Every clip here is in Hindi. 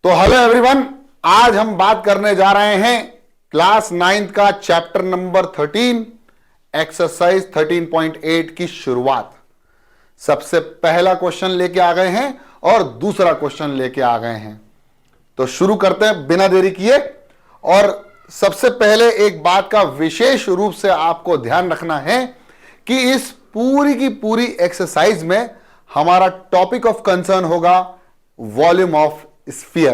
तो हेलो एवरीवन, आज हम बात करने जा रहे हैं क्लास 9th का चैप्टर नंबर 13 एक्सरसाइज 13.8 की शुरुआत। सबसे पहला क्वेश्चन लेके आ गए हैं और दूसरा क्वेश्चन लेके आ गए हैं। तो शुरू करते हैं बिना देरी किए। और सबसे पहले एक बात का विशेष रूप से आपको ध्यान रखना है कि इस पूरी की पूरी एक्सरसाइज में हमारा टॉपिक ऑफ कंसर्न होगा वॉल्यूम ऑफ स्फीयर।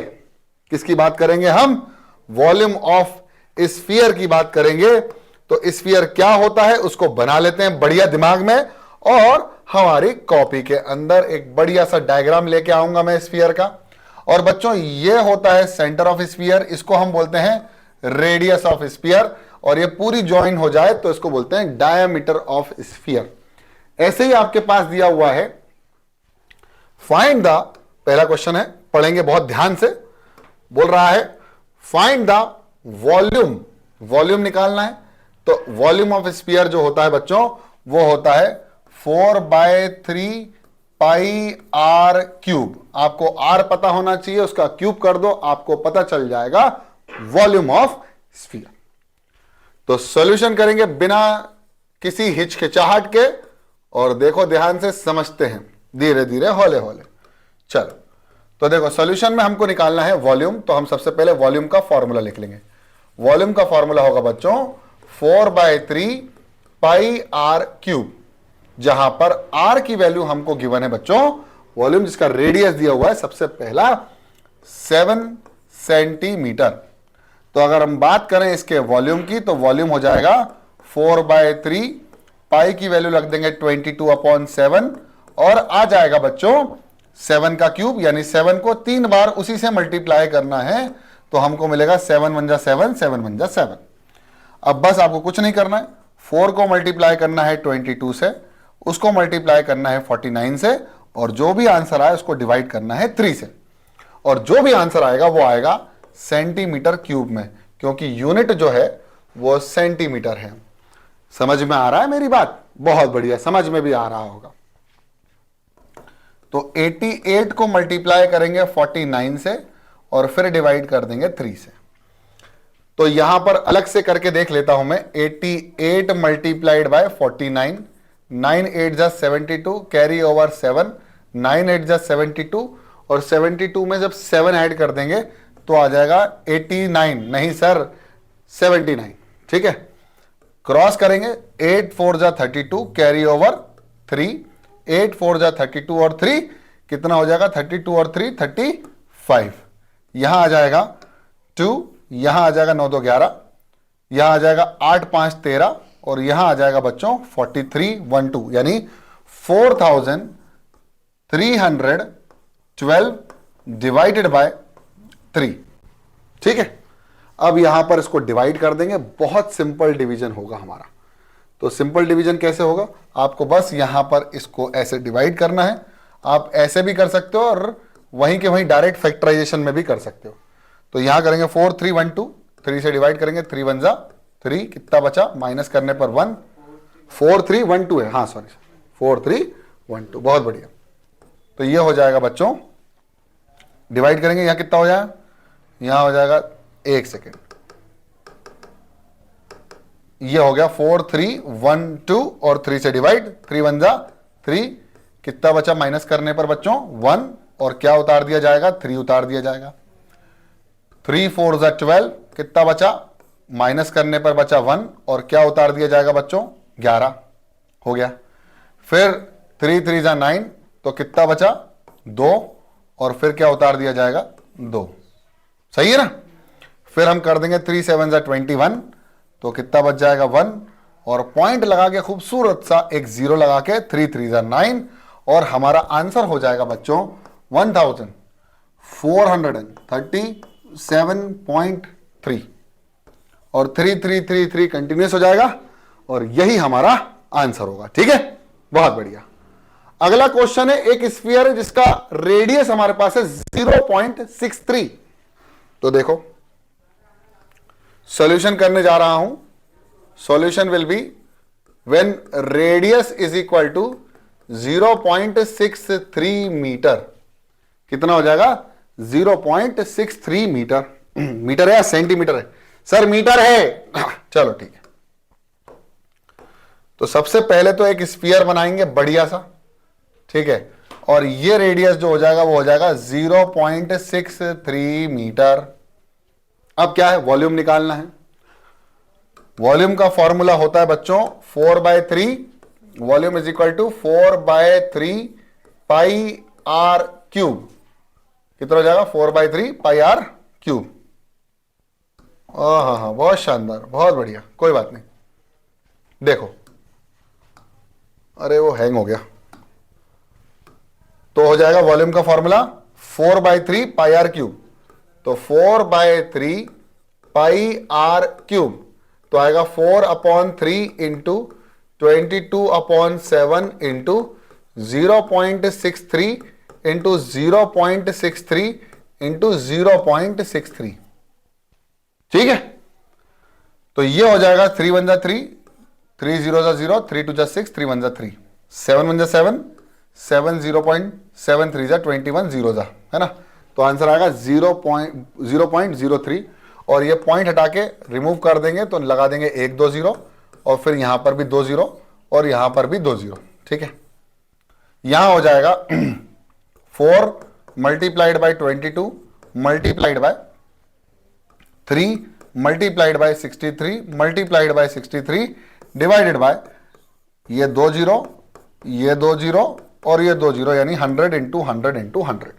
किसकी बात करेंगे हम? वॉल्यूम ऑफ स्फीयर की बात करेंगे। तो स्फीयर क्या होता है उसको बना लेते हैं बढ़िया दिमाग में, और हमारी कॉपी के अंदर एक बढ़िया सा डायग्राम लेके आऊंगा मैं स्फीयर का। और बच्चों ये होता है सेंटर ऑफ स्फीयर, इसको हम बोलते हैं रेडियस ऑफ स्फीयर, और ये पूरी ज्वाइन हो जाए तो इसको बोलते हैं डायमीटर ऑफ स्फीयर। ऐसे ही आपके पास दिया हुआ है फाइंड द, पहला क्वेश्चन है, पढ़ेंगे बहुत ध्यान से। बोल रहा है फाइंड द वॉल्यूम, वॉल्यूम निकालना है। तो वॉल्यूम ऑफ स्फीयर जो होता है बच्चों वो होता है 4/3 पाई आर क्यूब। आपको आर पता होना चाहिए, उसका क्यूब कर दो, आपको पता चल जाएगा वॉल्यूम ऑफ स्फीयर। तो सॉल्यूशन करेंगे बिना किसी हिचकिचाहट के, और देखो ध्यान से समझते हैं, धीरे धीरे हौले हौले। चलो तो देखो सॉल्यूशन में हमको निकालना है वॉल्यूम। तो हम सबसे पहले वॉल्यूम का फॉर्मूला लिख लेंगे। वॉल्यूम का फॉर्मूला होगा बच्चों 4/3 पाई आर क्यूब, जहां पर आर की वैल्यू हमको गिवन है बच्चों, वॉल्यूम जिसका रेडियस दिया हुआ है सबसे पहला 7 सेंटीमीटर। तो अगर हम बात करें इसके वॉल्यूम की तो वॉल्यूम हो जाएगा 4/3 पाई की वैल्यू रख देंगे 22/7, और आ जाएगा बच्चों 7 का क्यूब, यानी 7 को 3 बार उसी से मल्टीप्लाई करना है तो हमको मिलेगा 7 × 7, 7 × 7। अब बस आपको कुछ नहीं करना है, 4 को मल्टीप्लाई करना है 22 से, उसको मल्टीप्लाई करना है 49 से, और जो भी आंसर आए उसको डिवाइड करना है 3 से, और जो भी आंसर आएगा वो आएगा सेंटीमीटर क्यूब में, क्योंकि यूनिट जो है वो सेंटीमीटर है। समझ में आ रहा है मेरी बात? बहुत बढ़िया, समझ में भी आ रहा होगा। तो 88 को मल्टीप्लाई करेंगे 49 से, और फिर डिवाइड कर देंगे 3 से। तो यहां पर अलग से करके देख लेता हूं मैं। 88 मल्टीप्लाइड बाय 49, 9 8 जा 72, कैरी ओवर 7, 9 8 जा 72, और 72 में जब 7 ऐड कर देंगे तो आ जाएगा 89, नहीं सर 79। ठीक है, क्रॉस करेंगे, 8 4 जा 32, कैरी ओवर 3, 8 4 जा 32 और 3 कितना हो जाएगा? 32 और 3 35। यहां आ जाएगा 2, यहां आ जाएगा 9 2 11, यहां आ जाएगा 8 5 13, और यहां आ जाएगा बच्चों 43 1 2, यानी 4312 डिवाइडेड बाय 3। ठीक है, अब यहां पर इसको डिवाइड कर देंगे, बहुत सिंपल डिवीजन होगा हमारा। तो सिंपल डिवीजन कैसे होगा? आपको बस यहां पर इसको ऐसे डिवाइड करना है। आप ऐसे भी कर सकते हो और वहीं के वहीं डायरेक्ट फैक्टराइजेशन में भी कर सकते हो। तो यहां करेंगे 4 3 1 2, 3 से डिवाइड करेंगे, 3 1 जा 3, कितना बचा? माइनस करने पर 1, 4 3 1 2 है, हाँ सॉरी 4 3 1 2, बहुत बढ़िया। तो ये हो जाएगा बच्चों, डिवाइड करेंगे, यहां कितना हो जाएगा? यहां हो जाएगा, एक सेकेंड, ये हो गया 4 3 1 2, और 3 से डिवाइड, 3 1 जा 3, कितना बचा माइनस करने पर बच्चों? 1, और क्या उतार दिया जाएगा? 3 उतार दिया जाएगा। 3 4 जा 12, कितना बचा? माइनस करने पर बचा 1, और क्या उतार दिया जाएगा बच्चों? 11 हो गया। फिर 3 3 जा 9, तो कितना बचा? 2, और फिर क्या उतार दिया जाएगा? 2। सही है ना? फिर हम कर देंगे 3 7 जा 21, तो कितना बच जाएगा? 1, और पॉइंट लगा के खूबसूरत सा एक 0 लगा के 3 3 जा 9, और हमारा आंसर हो जाएगा बच्चों 1437.3, और 3 3 3 3 कंटिन्यूस हो जाएगा, और यही हमारा आंसर होगा। ठीक है, बहुत बढ़िया। अगला क्वेश्चन है, एक स्फीयर है जिसका रेडियस हमारे पास है 0.63। तो देखो सॉल्यूशन करने जा रहा हूं। Solution will be when radius is equal to 0.63 metre. कितना हो जाएगा? 0.63 मीटर। मीटर है या सेंटीमीटर है? सर मीटर है। चलो ठीक है। तो सबसे पहले तो एक स्फीयर बनाएंगे बढ़िया सा, ठीक है, और ये रेडियस जो हो जाएगा वो हो जाएगा 0.63 मीटर। अब क्या है, वॉल्यूम निकालना है। वॉल्यूम का फॉर्मूला होता है बच्चों 4/3, volume is equal to 4/3 pi r cube. कितना हो जाएगा? 4/3 पाई आर क्यूब। हाँ, बहुत शानदार, बहुत बढ़िया, कोई बात नहीं। देखो, अरे वो हैंग हो गया। तो हो जाएगा वॉल्यूम का फॉर्मूला 4/3 पाई आर क्यूब। तो 4/3 पाई आर क्यूब तो आएगा 4/3 इंटू 22/7 इंटू 0.63 इंटू 0.63 इंटू 0.63। ठीक है, तो ये हो जाएगा 3 1 3, 3 0 0, 3 2 6, 3 1 3, 7 1 7, 7 0.73 21 0 है ना। तो आंसर आएगा 0.03 और ये पॉइंट हटा के रिमूव कर देंगे तो लगा देंगे 1 2 0 और फिर यहां पर भी 2 0 और यहां पर भी 2 0। ठीक है, यहां हो जाएगा 4 multiplied by 22 multiplied by 3 multiplied by 63 multiplied by 63 divided by ये 2 0, ये 2 0 और ये 2 0, यानी 100 इंटू 100 इंटू 100।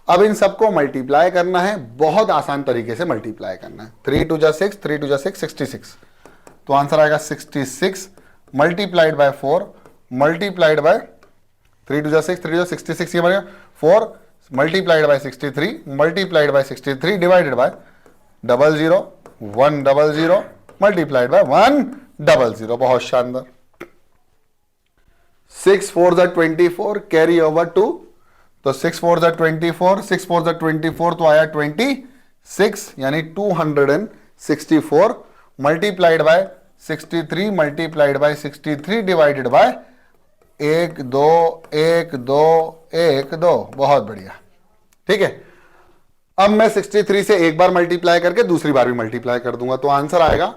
अब इन सबको मल्टीप्लाई करना है, बहुत आसान तरीके से मल्टीप्लाई करना है। 3 2 6, 3 2 6, 66। तो आंसर आएगा 66 मल्टीप्लाइड बाय 4 मल्टीप्लाइड बाय 3 2 6, 3 2 66, ये बनेगा 4 multiplied by 63 multiplied by 63 divided by 00 100 multiplied by 100। बहुत शानदार। 6 4 24 कैरी ओवर टू, तो 6 4 24, 6 4 24 तो आया 26 यानी 264 multiplied by 63 multiplied by 63 divided by 1 2 1 2 1 2। बहुत बढ़िया। ठीक है, अब मैं 63 से एक बार मल्टीप्लाई करके दूसरी बार भी मल्टीप्लाई कर दूंगा तो आंसर आएगा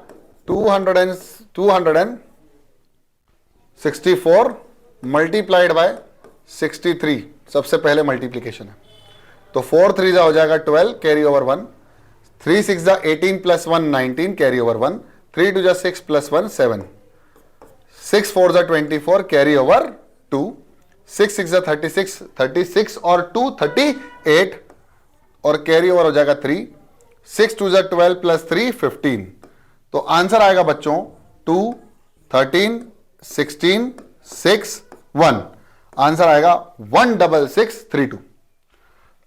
264 मल्टीप्लाइड बाय 63। सबसे पहले मल्टीप्लीकेशन है तो 4 3 जा हो जाएगा 12 कैरी ओवर 1, 3 6 जा 18 प्लस 1 19 कैरी ओवर 1, 3 2 जा 6 प्लस 1 7, 6 4 जा 24 कैरी ओवर 2, 6 6 जा 36 36 और 2 38 और कैरी ओवर हो जाएगा 3, 6 2 जा 12 प्लस 3 15। तो आंसर आएगा बच्चों 2 13 16 6 1। आंसर आएगा 16632।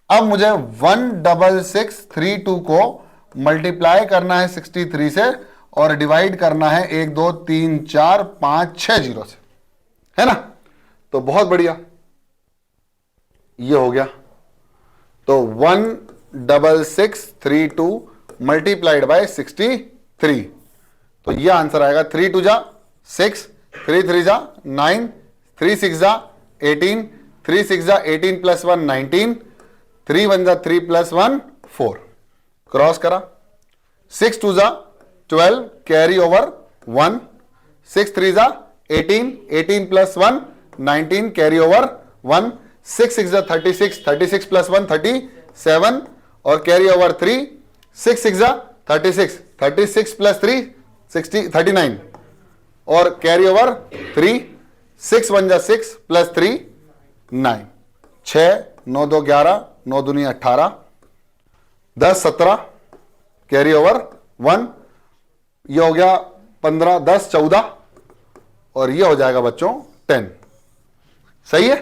अब मुझे 16632 को मल्टीप्लाई करना है 63 से और डिवाइड करना है 1 2 3 4 5 6 0 से, है ना। तो बहुत बढ़िया, ये हो गया। तो 16632 मल्टीप्लाइड बाय 63, तो ये आंसर आएगा 3 2 जा 6, 3 3 जा 9, 3 6 जा 18, 3 6 जा 18 प्लस 1 19, 3 1 जा 3 प्लस 1 4। क्रॉस करा, 6 2 जा 12 कैरी ओवर 1, 6 3 जा 18, 18 प्लस 1 19 कैरी ओवर 1, 6 6 जा 36, 36 प्लस 1 37 और कैरी ओवर 3, 6 6 जा 36, 36 प्लस 3 60 39 और कैरी ओवर 3, 6 1 जा 6 प्लस 3 9, 6 9 2 11, 9 दूनी 18, 10 17 कैरी ओवर 1, ये हो गया 15 10 14 और ये हो जाएगा बच्चों 10। सही है।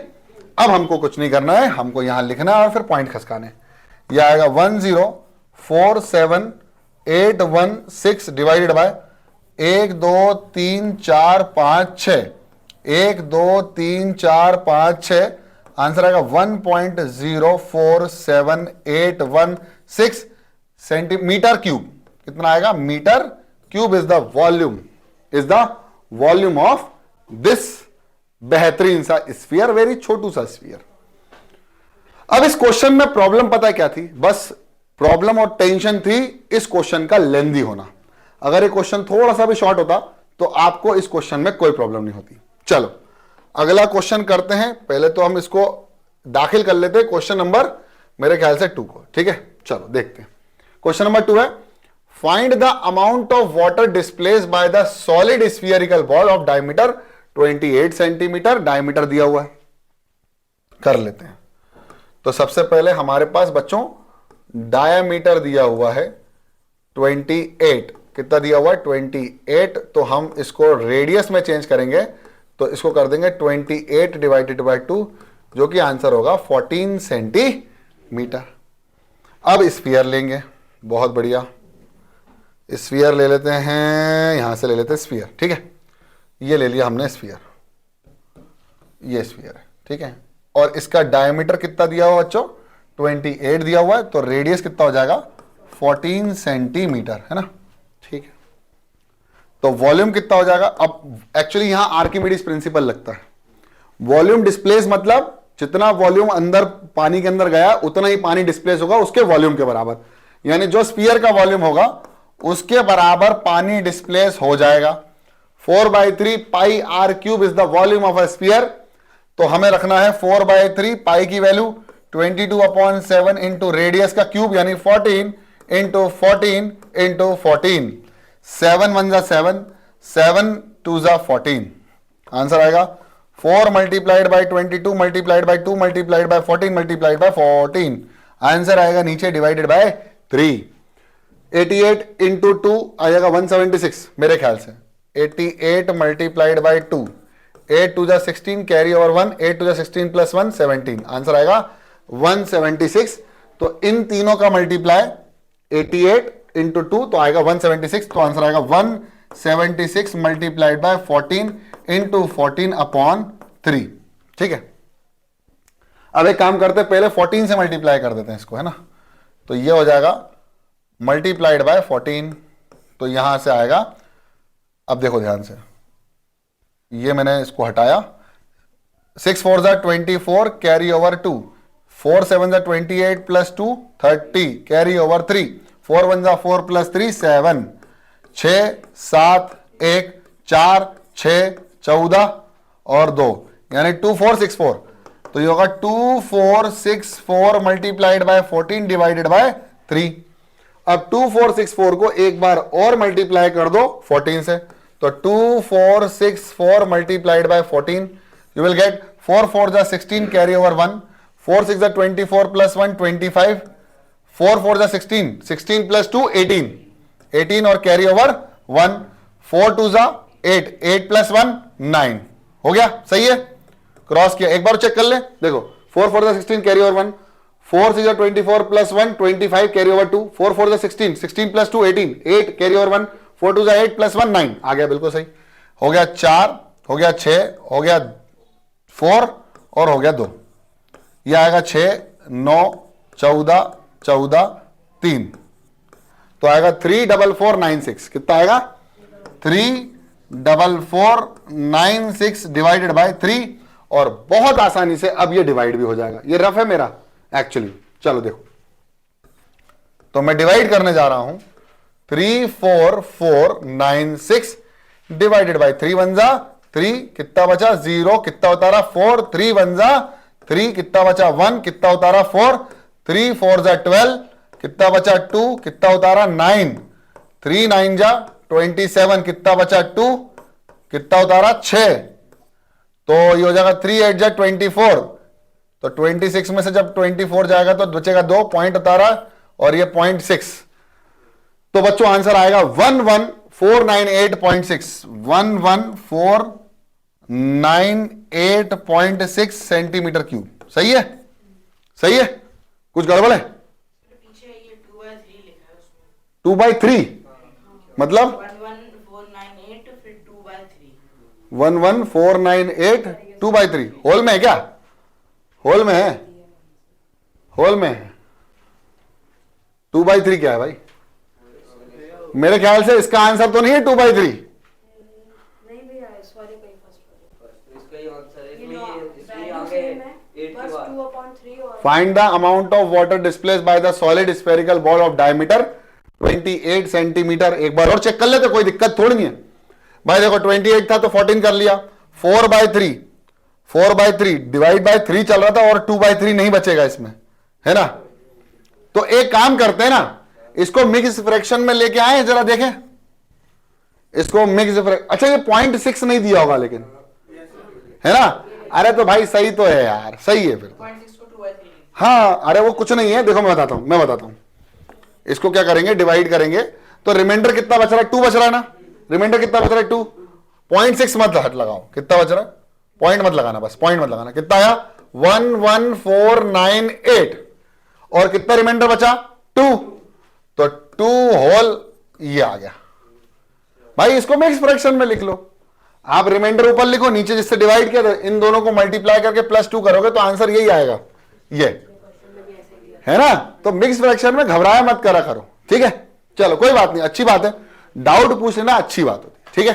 अब हमको कुछ नहीं करना है, हमको यहां लिखना है और फिर पॉइंट खसकाने। यह आएगा 1047816 डिवाइडेड बाय 1 2 3 4 5 6, 1 2 3 4 5 6। आंसर आएगा 1.04781 सेंटीमीटर क्यूब। कितना आएगा? Metre cube is the volume of this बेहतरीन सा स्फीयर, वेरी छोटू सा स्फीयर। अब इस क्वेश्चन में प्रॉब्लम पता है क्या थी? बस प्रॉब्लम और टेंशन थी इस क्वेश्चन का लेंदी होना। अगर ये क्वेश्चन थोड़ा सा भी शॉर्ट होता तो आपको इस क्वेश्चन में कोई प्रॉब्लम नहीं होती। चलो अगला क्वेश्चन करते हैं। पहले तो हम इसको दाखिल कर लेते हैं क्वेश्चन नंबर मेरे ख्याल से 2 को। ठीक है, चलो देखते हैं। क्वेश्चन नंबर 2 है, find the amount of water displace by the solid spherical ball of diameter 28 centimetre. Diameter दिया हुआ है, कर लेते हैं। तो सबसे पहले हमारे पास बच्चों डायमीटर दिया हुआ है 28। कितना दिया हुआ है? 28। तो हम इसको रेडियस में चेंज करेंगे तो इसको कर देंगे 28 डिवाइडेड बाय 2, जो कि आंसर होगा 14 सेंटीमीटर। अब स्फीयर लेंगे, बहुत बढ़िया। स्फीयर ले लेते हैं, यहां से ले लेते हैं स्फीयर। ठीक है, ये ले लिया हमने स्फीयर, ये स्फीयर है। ठीक है, और इसका डायमीटर कितना दिया हुआ बच्चों? 28 दिया हुआ है, तो रेडियस कितना हो जाएगा? 14 सेंटीमीटर, है ना। ठीक है, तो वॉल्यूम कितना हो जाएगा? अब एक्चुअली यहां आर्किमिडीज प्रिंसिपल लगता है। वॉल्यूम डिस्प्लेस मतलब जितना वॉल्यूम अंदर पानी के अंदर गया उतना ही पानी डिस्प्लेस होगा उसके वॉल्यूम के बराबर। यानी जो स्फीयर का वॉल्यूम होगा उसके बराबर पानी डिस्प्लेस हो जाएगा। 4/3 pi r cube is the volume of a sphere. तो हमें रखना है 4/3 पाई की वैल्यू 22/7 इंटू रेडियस का क्यूब यानी 14 इंटू 14 इंटू 14। 7 1 जा 7, 7 2 जा 14। आंसर आएगा 4 multiplied by 22 multiplied by 2 multiplied by 14 multiplied by 14। Answer आएगा नीचे डिवाइडेड बाय 3। 88 इंटू 2 आ जाएगा 176 मेरे ख्याल से। 88 मल्टीप्लाइड बाई 2, 8 2 जा 16 कैरी ओवर 1, 8 2 जा 16 प्लस 1 17। आंसर आएगा 176। तो इन तीनों का मल्टीप्लाई 88 इंटू 2 तो आएगा 176। तो आंसर आएगा 176 मल्टीप्लाइड बाय 14 इंटू 14 अपॉन 3। ठीक है, अब एक काम करते हैं, पहले 14 से मल्टीप्लाई कर देते हैं इसको, है ना। तो ये हो जाएगा मल्टीप्लाइड बाय 14। तो यहां से आएगा, अब देखो ध्यान से, ये मैंने इसको हटाया। 6 4 जा 24 कैरी ओवर 2, 4 7 जा 28 प्लस 2 30 कैरी ओवर 3, 4 1 जा 4 प्लस 3 7, 6 7 1 4 6 14 और 2 यानी 2464। तो ये होगा 2464 मल्टीप्लाइड बाय 14 डिवाइडेड बाय 3। अब 2464 को एक बार और मल्टीप्लाई कर दो 14 से, तो 2464 multiplied by 14 you will get 4 4 जा 16 कैरी ओवर 1, 4 6 जा 24 प्लस 1 25, 4 4 जा 16, 16 प्लस 2 18, 18 और कैरी ओवर 1, 4 2 जा 8, 8 प्लस 1 9। हो गया, सही है, क्रॉस किया। एक बार चेक कर ले, देखो 4 4 जा 16 कैरी ओवर 1, 4 6 जा 24 प्लस 1 25 कैरी ओवर 2, 4 4 जा 16, 16 प्लस 2 18, 8 कैरी ओवर 1, 4 2 जा 8 प्लस 1 9। आ गया, बिल्कुल सही। हो गया 4, हो गया 6, हो गया 4 और हो गया 2। यह आएगा 6 9 14 14 3। तो आएगा 34496। कितना आएगा? 34496 डिवाइडेड बाय 3। और बहुत आसानी से अब ये डिवाइड भी हो जाएगा। ये रफ है मेरा एक्चुअली। चलो देखो, तो मैं डिवाइड करने जा रहा हूं। 34496 डिवाइडेड बाय 3 1 जा 3, कितना बचा 0, कितना उतारा 4, 3 1 जा 3, कितना बचा 1, कितना उतारा 4, 3 4 जा 12, कितना बचा 2, कितना उतारा 9, 3 9 जा 27, कितना बचा 2, कितना उतारा 6। तो ये हो जाएगा 3 8 जा 24। तो 26 में से जब 24 जाएगा तो बचेगा 2, पॉइंट उतारा और ये 0.6। तो बच्चों आंसर आएगा 11498.6, 11498.6 सेंटीमीटर क्यूब। सही है, सही है, कुछ गड़बड़ है? पीछे ये 2/3 लिखा है उसमें। 2/3 मतलब 11498 फिर 2/3। 11498 2/3 होल में है क्या? होल में है, होल में है। 2/3 क्या है भाई? मेरे ख्याल से इसका आंसर तो नहीं है 2/3। नहीं भैया, इस वाले का ही फर्स्ट वाले। इसका ही आंसर है। ये इसमें वैल्यू आगे सेम है, 8 पर 2/3 और find the amount of water displace by the solid spherical ball of diameter 28 centimetre. एक बार और चेक कर लेते, कोई दिक्कत थोड़ी नहीं है भाई। देखो 28 था तो 14 कर लिया, 4/3 डिवाइड बाय 3 चल रहा था और 2/3 नहीं बचेगा इसमें, है ना। तो एक काम करते हैं ना, इसको मिक्स फ्रैक्शन में लेके आए, जरा देखें इसको मिक्स फ्रैक्शन। अच्छा ये 0.6 नहीं दिया होगा लेकिन, है ना। अरे तो भाई सही तो है यार, सही है फिर। 0.6 को 2/3। हाँ अरे वो कुछ नहीं है, देखो मैं बताता हूं इसको क्या करेंगे, डिवाइड करेंगे तो रिमाइंडर कितना बच रहा है, 2 बच रहा है ना। रिमाइंडर कितना बच रहा है, 2। 0.6 मत हट लगाओ, कितना बच रहा है, पॉइंट मत लगाना, बस पॉइंट मत लगाना। कितना आया 11498 और कितना रिमाइंडर बचा 2, तो 2 होल ये आ गया भाई। इसको मिक्स फ्रैक्शन में लिख लो आप, रिमाइंडर ऊपर लिखो, नीचे जिससे डिवाइड किया तो इन दोनों को मल्टीप्लाई करके +2 करोगे तो आंसर यही आएगा, ये है ना। तो मिक्स फ्रैक्शन में घबराया मत करा करो, ठीक है। चलो कोई बात नहीं, अच्छी बात है, डाउट पूछ लेना अच्छी बात होती, ठीक है।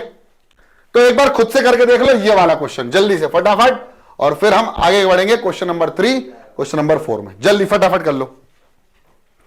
तो एक बार खुद से करके देख लो ये वाला क्वेश्चन जल्दी से फटाफट, और फिर हम आगे बढ़ेंगे क्वेश्चन नंबर 3, क्वेश्चन नंबर 4 में। जल्दी फटाफट कर लो।